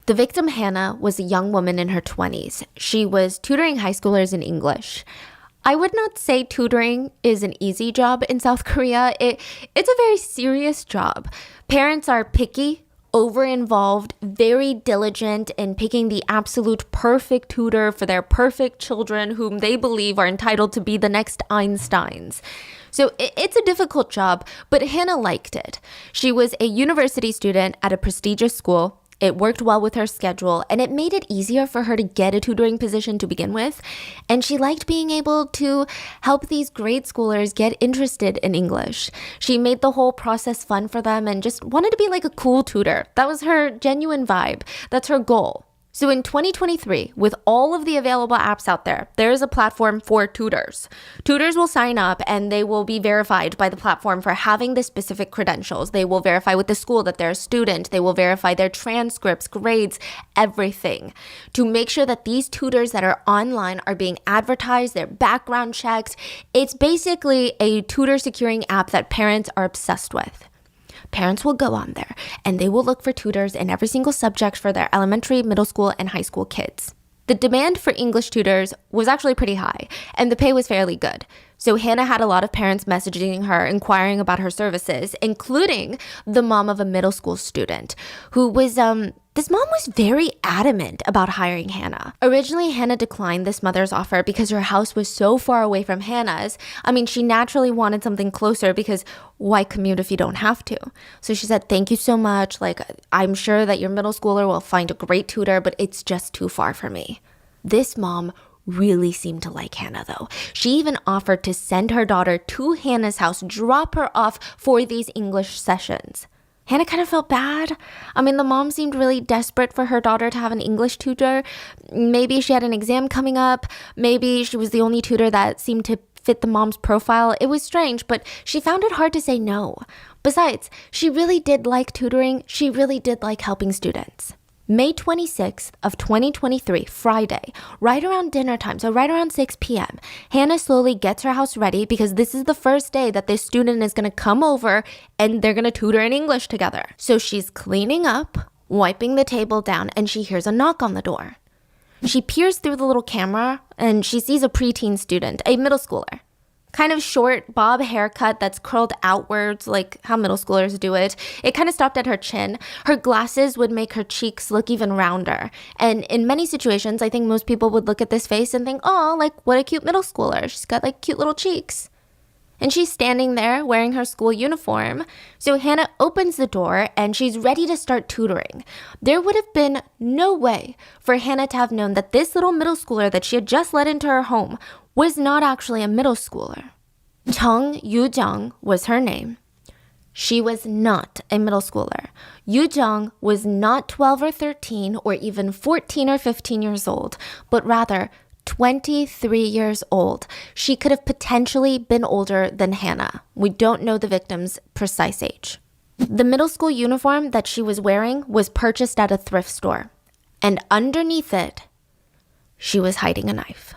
The victim, Hannah, was a young woman in her 20s. She was tutoring high schoolers in English. I would not say tutoring is an easy job in South Korea. It's a very serious job. Parents are picky, over-involved, very diligent in picking the absolute perfect tutor for their perfect children whom they believe are entitled to be the next Einsteins. So it's a difficult job, but Hannah liked it. She was a university student at a prestigious school. It worked well with her schedule, and it made it easier for her to get a tutoring position to begin with. And she liked being able to help these grade schoolers get interested in English. She made the whole process fun for them and just wanted to be like a cool tutor. That was her genuine vibe. That's her goal. So in 2023, with all of the available apps out there, there is a platform for tutors. Tutors will sign up and they will be verified by the platform for having the specific credentials. They will verify with the school that they're a student. They will verify their transcripts, grades, everything to make sure that these tutors that are online are being advertised, their background checked. It's basically a tutor securing app that parents are obsessed with. Parents will go on there and they will look for tutors in every single subject for their elementary, middle school, and high school kids. The demand for English tutors was actually pretty high and the pay was fairly good. So Hannah had a lot of parents messaging her, inquiring about her services, including the mom of a middle school student who was, this mom was very adamant about hiring Hannah. Originally, Hannah declined this mother's offer because her house was so far away from Hannah's. I mean, she naturally wanted something closer because why commute if you don't have to? So she said, thank you so much. Like, I'm sure that your middle schooler will find a great tutor, but it's just too far for me. This mom really seemed to like Hannah though. She even offered to send her daughter to Hannah's house, drop her off for these English sessions. Hannah kind of felt bad. I mean, the mom seemed really desperate for her daughter to have an English tutor. Maybe she had an exam coming up. Maybe she was the only tutor that seemed to fit the mom's profile. It was strange, but she found it hard to say no. Besides, she really did like tutoring. She really did like helping students. May 26th of 2023, Friday, right around dinner time, so right around 6 p.m., Hannah slowly gets her house ready because this is the first day that this student is going to come over and they're going to tutor in English together. So she's cleaning up, wiping the table down, and she hears a knock on the door. She peers through the little camera and she sees a preteen student, a middle schooler. Kind of short bob haircut that's curled outwards like how middle schoolers do it. It kind of stopped at her chin. Her glasses would make her cheeks look even rounder. And in many situations, I think most people would look at this face and think, oh, like what a cute middle schooler. She's got like cute little cheeks. And she's standing there wearing her school uniform. So Hannah opens the door and she's ready to start tutoring. There would have been no way for Hannah to have known that this little middle schooler that she had just let into her home was not actually a middle schooler. Chung Yu-jung was her name. She was not a middle schooler. Yu-jung was not 12 or 13 or even 14 or 15 years old, but rather 23 years old. She could have potentially been older than Hannah. We don't know the victim's precise age. The middle school uniform that she was wearing was purchased at a thrift store, and underneath it, she was hiding a knife.